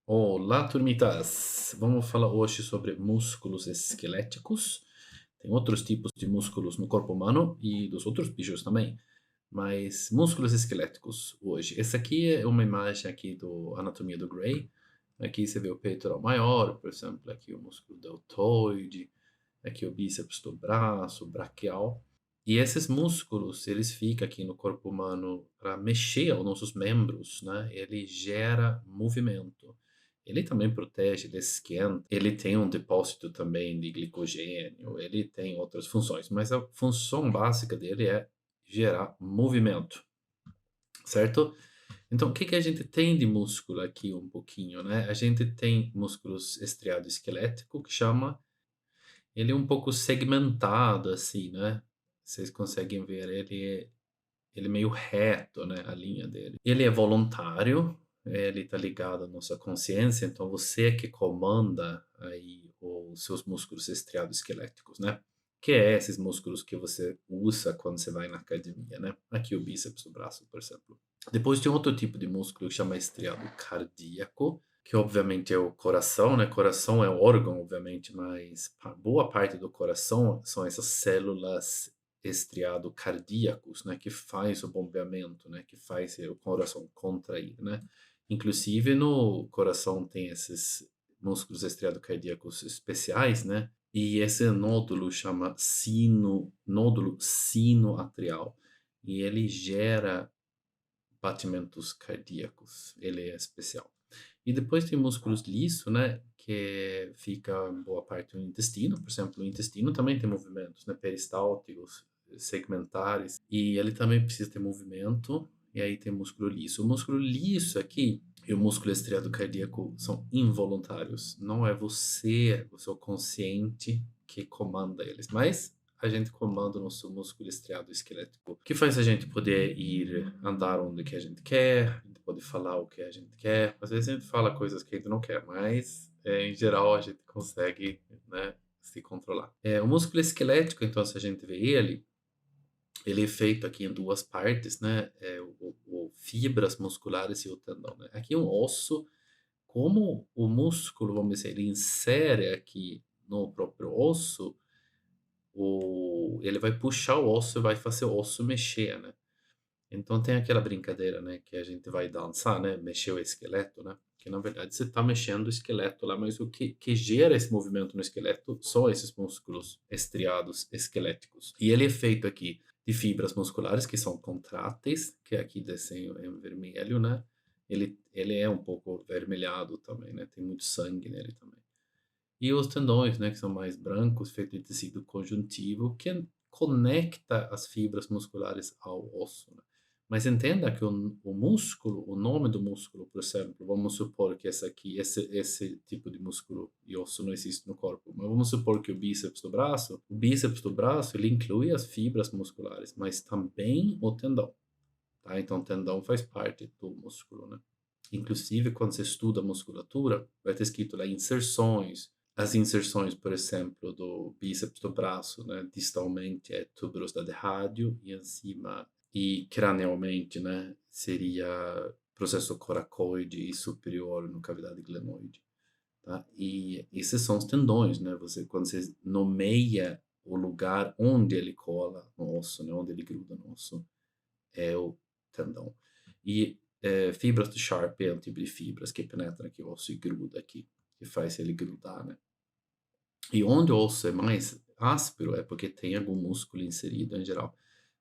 Olá, turmitas! Vamos falar hoje sobre músculos esqueléticos. Tem outros tipos de músculos no corpo humano e dos outros bichos também, mas músculos esqueléticos hoje. Essa aqui é uma imagem aqui do Anatomia do Grey. Aqui você vê o peitoral maior, por exemplo, aqui o músculo deltoide, aqui o bíceps do braço, o braquial. E esses músculos, eles ficam aqui no corpo humano para mexer os nossos membros, né? Ele gera movimento. Ele também protege, ele esquenta, ele tem um depósito também de glicogênio, ele tem outras funções, mas a função básica dele é gerar movimento, certo? Então, o que que a gente tem de músculo aqui um pouquinho, né? A gente tem músculos estriado esquelético, que chama, ele é um pouco segmentado assim, né? Vocês conseguem ver, ele é meio reto, né, a linha dele. Ele é voluntário, ele está ligado à nossa consciência, então você é que comanda aí os seus músculos estriados esqueléticos, né? Que é esses músculos que você usa quando você vai na academia, né? Aqui o bíceps do braço, por exemplo. Depois tem outro tipo de músculo que chama estriado cardíaco, que obviamente é o coração, né? Coração é um órgão, obviamente, mas boa parte do coração são essas células estriado cardíacos, né, que faz o bombeamento, né, que faz o coração contrair, né. Inclusive no coração tem esses músculos estriado cardíacos especiais, né, e esse nódulo chama nódulo sinoatrial, e ele gera batimentos cardíacos, ele é especial. E depois tem músculos lisos, né, que fica boa parte do intestino, por exemplo, o intestino também tem movimentos, né, peristálticos, segmentares, e ele também precisa ter movimento, e aí tem músculo liso. O músculo liso aqui e o músculo estriado cardíaco são involuntários, não é você, o seu consciente que comanda eles, mas a gente comanda o nosso músculo estriado esquelético, que faz a gente poder ir andar onde que a gente quer, a gente pode falar o que a gente quer. Às vezes a gente fala coisas que a gente não quer, mas em geral a gente consegue, né, se controlar. O músculo esquelético, então, se a gente vê ele é feito aqui em duas partes, né? O fibras musculares e o tendão, né? Aqui um osso, como o músculo, vamos dizer, ele insere aqui no próprio osso, ele vai puxar o osso e vai fazer o osso mexer, né? Então tem aquela brincadeira, né, que a gente vai dançar, né, mexer o esqueleto, né? Que na verdade você está mexendo o esqueleto lá, mas o que gera esse movimento no esqueleto são esses músculos estriados esqueléticos. E ele é feito aqui de fibras musculares que são contráteis, que aqui desenho em vermelho, né? Ele é um pouco avermelhado também, né? Tem muito sangue nele também. E os tendões, né, que são mais brancos, feito de tecido conjuntivo, que conecta as fibras musculares ao osso, né? Mas entenda que o músculo, o nome do músculo, por exemplo, vamos supor que esse tipo de músculo e osso não existe no corpo, mas vamos supor que o bíceps do braço, ele inclui as fibras musculares, mas também o tendão, tá? Então, o tendão faz parte do músculo, né? Inclusive, quando você estuda musculatura, vai ter escrito lá inserções. As inserções, por exemplo, do bíceps do braço, né, distalmente é tuberosidade rádio e acima e cranialmente, né, seria processo coracoide e superior no cavidade glenoide, tá? E esses são os tendões, né? Quando você nomeia o lugar onde ele cola no osso, né, onde ele gruda no osso, é o tendão. E fibras do Sharp é um tipo de fibras que penetra aqui o osso e gruda aqui, que faz ele grudar, né? E onde o osso é mais áspero é porque tem algum músculo inserido em geral.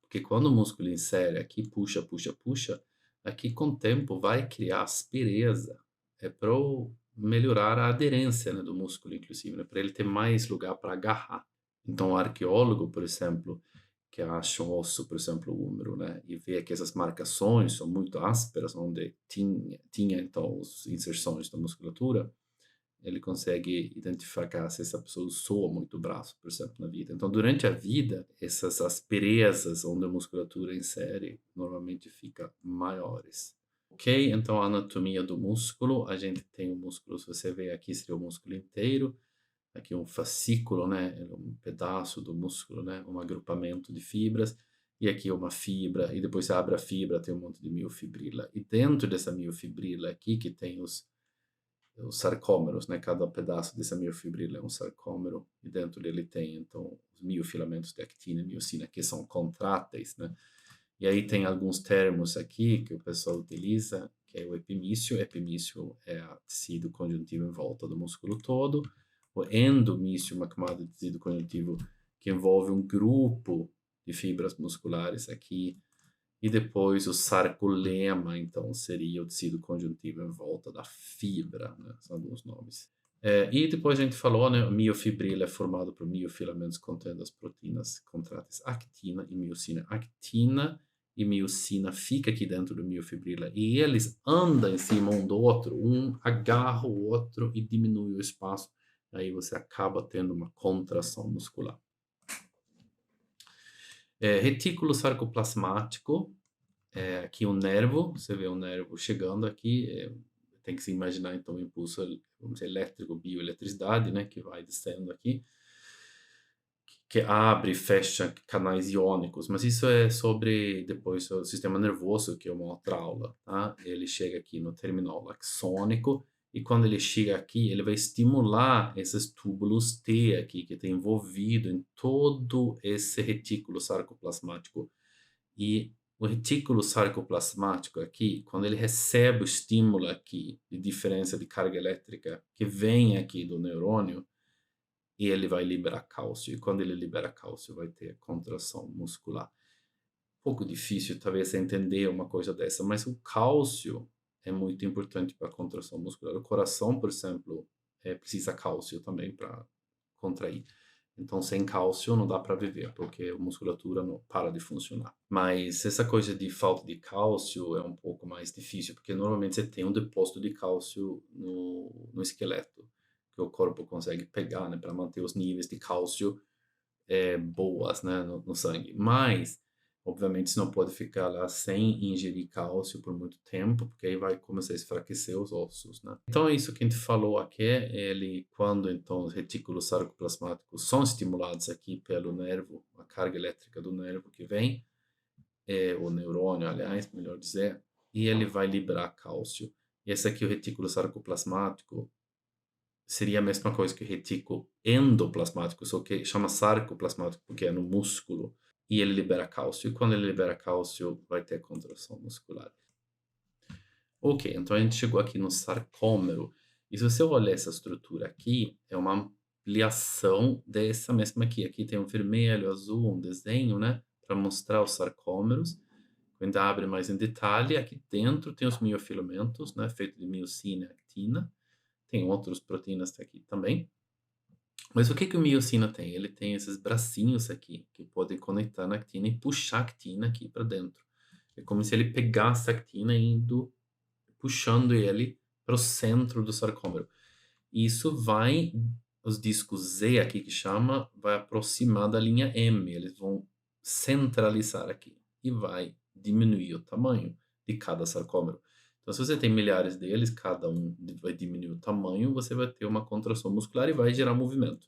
Porque quando o músculo insere aqui, puxa, puxa, puxa, aqui com o tempo vai criar aspereza. É para melhorar a aderência, né, do músculo, inclusive, né, para ele ter mais lugar para agarrar. Então, o arqueólogo, por exemplo, que acha um osso, por exemplo, o húmero, né, e vê que essas marcações são muito ásperas, onde tinha então as inserções da musculatura, ele consegue identificar se essa pessoa usou muito o braço, por exemplo, na vida. Então, durante a vida, essas asperezas onde a musculatura insere normalmente fica maiores. Ok? Então, a anatomia do músculo, a gente tem o músculo, se você ver aqui, seria o músculo inteiro. Aqui um fascículo, né? Um pedaço do músculo, né? Um agrupamento de fibras. E aqui uma fibra, e depois você abre a fibra, tem um monte de miofibrila. E dentro dessa miofibrila aqui, que tem os sarcômeros, né? Cada pedaço dessa miofibrila é um sarcômero e dentro dele tem, então, os miofilamentos de actina e miocina, que são contráteis, né? E aí tem alguns termos aqui que o pessoal utiliza, que é o epimício. Epimício é o tecido conjuntivo em volta do músculo todo. O endomício, uma camada de tecido conjuntivo que envolve um grupo de fibras musculares aqui. E depois o sarcolema, então, seria o tecido conjuntivo em volta da fibra, né? São alguns nomes. E depois a gente falou, né, a miofibrila é formado por miofilamentos contendo as proteínas contráteis actina e miocina. Actina e miocina fica aqui dentro do miofibrila e eles andam em cima um do outro, um agarra o outro e diminui o espaço. Aí você acaba tendo uma contração muscular. Retículo sarcoplasmático, aqui um nervo, você vê um nervo chegando aqui, tem que se imaginar então o impulso, vamos dizer, elétrico, bioeletricidade, né, que vai descendo aqui, que abre e fecha canais iônicos, mas isso é sobre depois o sistema nervoso, que é uma outra aula, tá? Ele chega aqui no terminal axônico, e quando ele chega aqui, ele vai estimular esses túbulos T aqui, que está envolvido em todo esse retículo sarcoplasmático. E o retículo sarcoplasmático aqui, quando ele recebe o estímulo aqui de diferença de carga elétrica que vem aqui do neurônio, e ele vai liberar cálcio. E quando ele libera cálcio, vai ter contração muscular. Um pouco difícil, talvez, entender uma coisa dessa, mas o cálcio é muito importante para a contração muscular. O coração, por exemplo, precisa cálcio também para contrair. Então, sem cálcio não dá para viver, porque a musculatura não para de funcionar. Mas essa coisa de falta de cálcio é um pouco mais difícil, porque normalmente você tem um depósito de cálcio no esqueleto, que o corpo consegue pegar, né, para manter os níveis de cálcio boas, né, no sangue. Mas, obviamente, você não pode ficar lá sem ingerir cálcio por muito tempo, porque aí vai começar a enfraquecer os ossos, né? Então, é isso que a gente falou aqui, ele, quando, então, os retículos sarcoplasmáticos são estimulados aqui pelo nervo, a carga elétrica do nervo que vem, o neurônio, aliás, melhor dizer, e ele vai liberar cálcio. E esse aqui, o retículo sarcoplasmático, seria a mesma coisa que o retículo endoplasmático, só que chama sarcoplasmático porque é no músculo e ele libera cálcio. E quando ele libera cálcio, vai ter contração muscular. Ok, então a gente chegou aqui no sarcômero. E se você olhar essa estrutura aqui, é uma ampliação dessa mesma aqui. Aqui tem um vermelho, azul, um desenho, né? Para mostrar os sarcômeros. Quando abre mais em detalhe, aqui dentro tem os miofilamentos, né? Feito de miocina e actina. Tem outras proteínas aqui também. Mas o que que o miocina tem? Ele tem esses bracinhos aqui que podem conectar na actina e puxar a actina aqui para dentro. É como se ele pegasse a actina indo, puxando ele para o centro do sarcômero. E isso vai, os discos Z aqui que chama, vai aproximar da linha M. Eles vão centralizar aqui e vai diminuir o tamanho de cada sarcômero. Então, se você tem milhares deles, cada um vai diminuir o tamanho, você vai ter uma contração muscular e vai gerar movimento.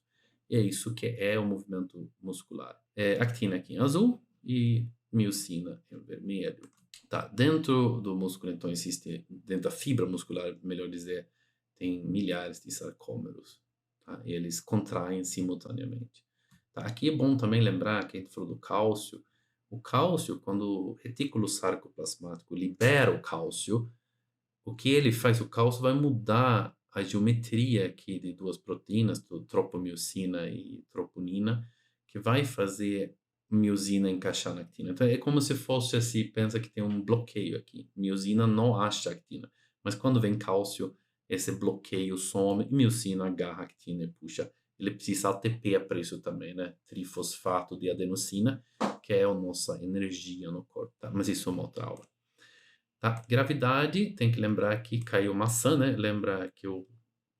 E é isso que é o movimento muscular. Actina aqui em azul e miocina em vermelho. Tá, dentro do músculo, então, existe, dentro da fibra muscular, melhor dizer, tem milhares de sarcômeros. Tá? E eles contraem simultaneamente. Tá? Aqui é bom também lembrar que a gente falou do cálcio. O cálcio, quando o retículo sarcoplasmático libera o cálcio, o que ele faz? O cálcio vai mudar a geometria aqui de duas proteínas, do tropomiosina e troponina, que vai fazer miosina encaixar na actina. Então é como se fosse assim, pensa que tem um bloqueio aqui. Miosina não acha a actina, mas quando vem cálcio, esse bloqueio some e miosina agarra a actina e puxa. Ele precisa ATP para isso também, né? Trifosfato de adenosina, que é a nossa energia no corpo, tá? Mas isso é uma outra aula. Tá? Gravidade, tem que lembrar que caiu maçã, né? Lembra que o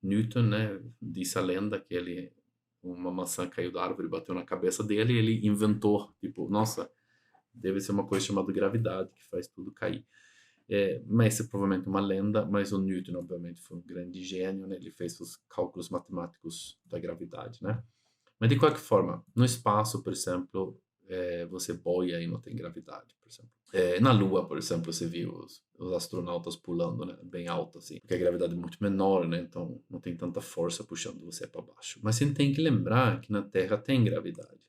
Newton, né, disse a lenda que uma maçã caiu da árvore e bateu na cabeça dele e ele inventou, tipo, nossa, deve ser uma coisa chamada gravidade que faz tudo cair. Mas isso é provavelmente uma lenda, mas o Newton, obviamente, foi um grande gênio, né? Ele fez os cálculos matemáticos da gravidade, né? Mas de qualquer forma, no espaço, por exemplo, você boia e não tem gravidade, por exemplo. Na Lua, por exemplo, você viu os astronautas pulando, né, bem alto assim, porque a gravidade é muito menor, né, então não tem tanta força puxando você para baixo. Mas você tem que lembrar que na Terra tem gravidade.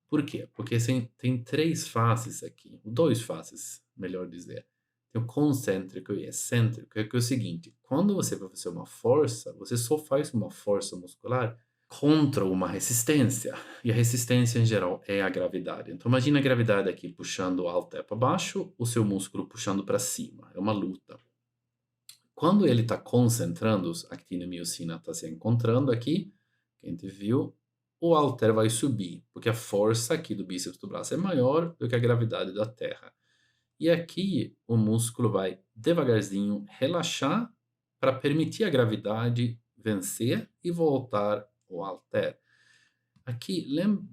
Por quê? Porque tem três faces aqui, dois faces, melhor dizer. Tem o concêntrico e excêntrico, que é o seguinte: quando você vai fazer uma força, você só faz uma força muscular contra uma resistência. E a resistência em geral é a gravidade. Então imagina a gravidade aqui puxando o halter para baixo, o seu músculo puxando para cima. É uma luta. Quando ele está concentrando, a actina e a miocina estão se encontrando aqui, que a gente viu, o halter vai subir, porque a força aqui do bíceps do braço é maior do que a gravidade da terra. E aqui o músculo vai devagarzinho relaxar para permitir a gravidade vencer e voltar ao halter. Aqui,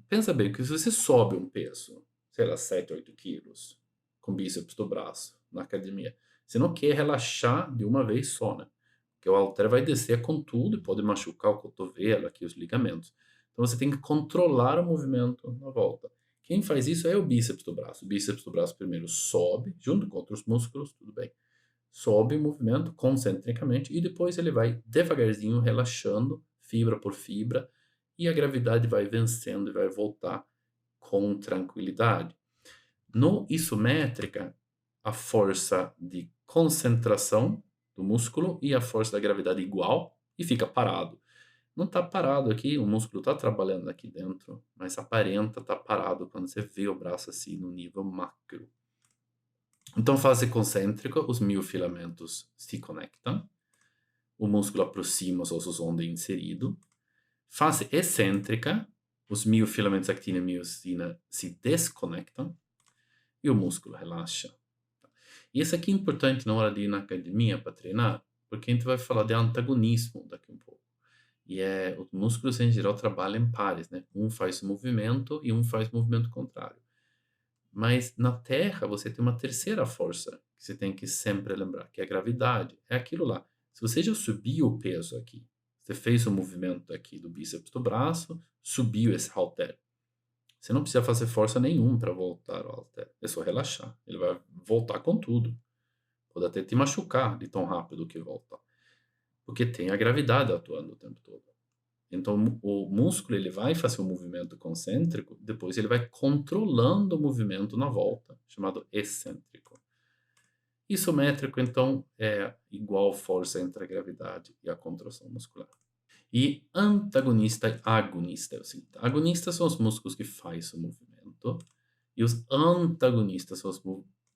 pensa bem, que se você sobe um peso, sei lá, 7, 8 quilos, com bíceps do braço, na academia, você não quer relaxar de uma vez só, né? Porque o halter vai descer com tudo e pode machucar o cotovelo, aqui os ligamentos. Então você tem que controlar o movimento na volta. Quem faz isso é o bíceps do braço. O bíceps do braço primeiro sobe, junto com outros músculos, tudo bem. Sobe o movimento concentricamente e depois ele vai devagarzinho relaxando, fibra por fibra, e a gravidade vai vencendo e vai voltar com tranquilidade. No isométrica, a força de concentração do músculo e a força da gravidade igual e fica parado. Não está parado aqui, o músculo está trabalhando aqui dentro, mas aparenta estar parado quando você vê o braço assim no nível macro. Então, fase concêntrica, os miofilamentos se conectam, o músculo aproxima os ossos onde é inserido. Fase excêntrica, os miofilamentos actina e miocina se desconectam e o músculo relaxa. E isso aqui é importante na hora de ir na academia para treinar, porque a gente vai falar de antagonismo daqui um pouco. E os músculos em geral trabalham em pares, né? Um faz movimento e um faz movimento contrário. Mas na Terra você tem uma terceira força que você tem que sempre lembrar, que é a gravidade. É aquilo lá. Se você já subiu o peso aqui, você fez o movimento aqui do bíceps do braço, subiu esse halter. Você não precisa fazer força nenhuma para voltar ao halter. É só relaxar. Ele vai voltar com tudo. Pode até te machucar de tão rápido que volta. Porque tem a gravidade atuando o tempo todo. Então, o músculo ele vai fazer um movimento concêntrico, depois ele vai controlando o movimento na volta, chamado excêntrico. Isométrico, então, é igual força entre a gravidade e a contração muscular. E antagonista e agonista é o seguinte: agonistas são os músculos que fazem o movimento, e os antagonistas são os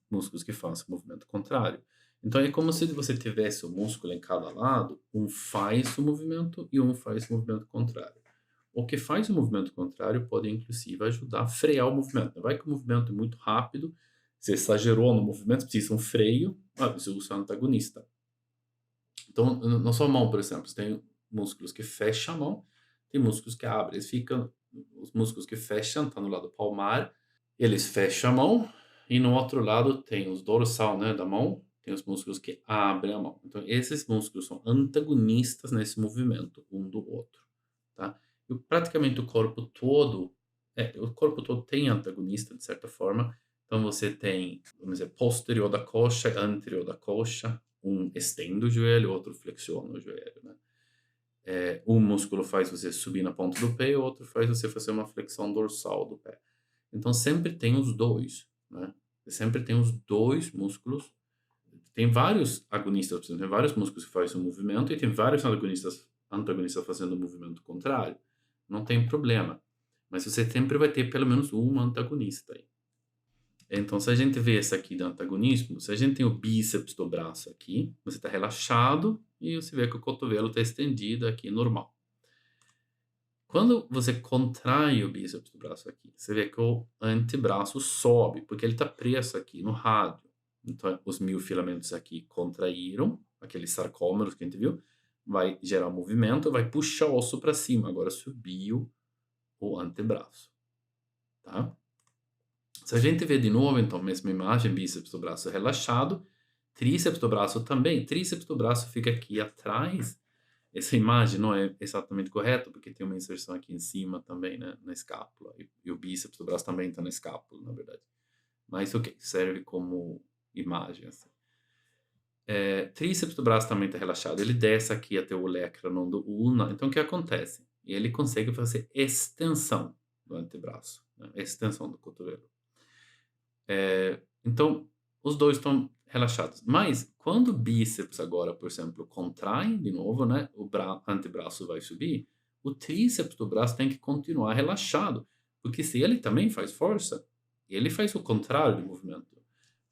músculos que fazem o movimento contrário. Então é como se você tivesse o músculo em cada lado, um faz o movimento e um faz o movimento contrário. O que faz o movimento contrário pode inclusive ajudar a frear o movimento. Vai que o movimento é muito rápido, você exagerou no movimento, precisa de um freio, você usa o antagonista. Então, na sua mão, por exemplo, você tem músculos que fecham a mão, tem músculos que abrem. Os músculos que fecham, tá no lado palmar, eles fecham a mão, e no outro lado tem os dorsal, né, da mão, tem os músculos que abrem a mão. Então, esses músculos são antagonistas nesse movimento, um do outro, tá? E praticamente o corpo todo tem antagonista, de certa forma. Então, você tem, vamos dizer, posterior da coxa, anterior da coxa, um estende o joelho, outro flexiona o joelho, né? Um músculo faz você subir na ponta do pé, e o outro faz você fazer uma flexão dorsal do pé. Então, sempre tem os dois, né? Sempre tem os dois músculos. Tem vários agonistas, tem vários músculos que fazem o movimento e tem vários antagonistas fazendo o movimento contrário. Não tem problema. Mas você sempre vai ter pelo menos um antagonista aí. Então, se a gente vê esse aqui de antagonismo, se a gente tem o bíceps do braço aqui, você está relaxado e você vê que o cotovelo está estendido aqui, normal. Quando você contrai o bíceps do braço aqui, você vê que o antebraço sobe, porque ele está preso aqui no rádio. Então, os miofilamentos aqui contraíram, aqueles sarcômeros que a gente viu, vai gerar movimento, vai puxar o osso para cima. Agora subiu o antebraço, tá? Se a gente vê de novo, então, a mesma imagem, bíceps do braço relaxado, tríceps do braço também. Tríceps do braço fica aqui atrás essa imagem não é exatamente correta, porque tem uma inserção aqui em cima também, né, na escápula, e o bíceps do braço também está na escápula, na verdade. Mas ok, serve como imagem, assim. Tríceps do braço também está relaxado, ele desce aqui até o olecranon do ulna, então o que acontece? Ele consegue fazer extensão do antebraço, né, extensão do cotovelo. Então, os dois estão relaxados. Mas, quando o bíceps agora, por exemplo, contrai de novo, né? O antebraço vai subir, o tríceps do braço tem que continuar relaxado. Porque se ele também faz força, ele faz o contrário do movimento.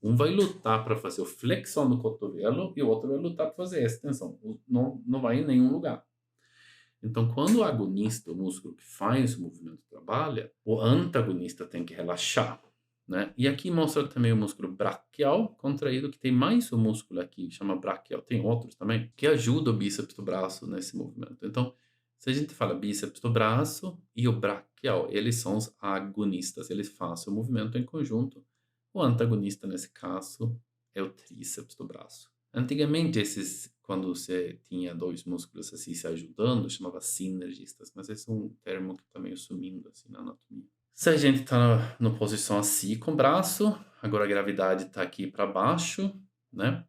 Um vai lutar para fazer a flexão do cotovelo e o outro vai lutar para fazer a extensão. Não vai em nenhum lugar. Então, quando o agonista, o músculo que faz o movimento, trabalha, o antagonista tem que relaxar, né? E aqui mostra também o músculo braquial contraído, que tem mais um músculo aqui, chama braquial, tem outros também, que ajuda o bíceps do braço nesse movimento. Então, se a gente fala bíceps do braço e o braquial, eles são os agonistas, eles fazem o movimento em conjunto. O antagonista, nesse caso, é o tríceps do braço. Antigamente, quando você tinha dois músculos assim se ajudando, chamava sinergistas, mas esse é um termo que está meio sumindo assim na anatomia. Se a gente está na posição assim com o braço, agora a gravidade está aqui para baixo, né?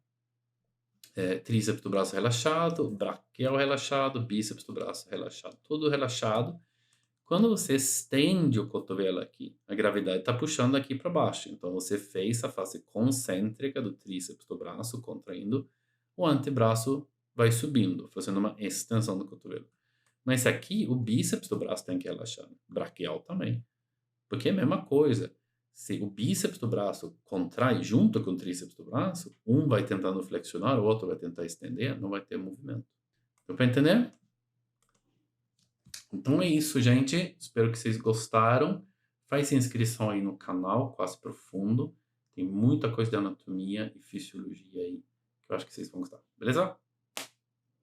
Tríceps do braço relaxado, braquial relaxado, bíceps do braço relaxado, tudo relaxado. Quando você estende o cotovelo aqui, a gravidade está puxando aqui para baixo. Então, você fez a face concêntrica do tríceps do braço, contraindo. O antebraço vai subindo, fazendo uma extensão do cotovelo. Mas aqui, o bíceps do braço tem que relaxar. Braquial também. Porque é a mesma coisa. Se o bíceps do braço contrai junto com o tríceps do braço, um vai tentando flexionar, o outro vai tentar estender, não vai ter movimento. Deu para entender? Então é isso, gente. Espero que vocês gostaram. Faz inscrição aí no canal, Quase Profundo. Tem muita coisa de anatomia e fisiologia aí que eu acho que vocês vão gostar. Beleza?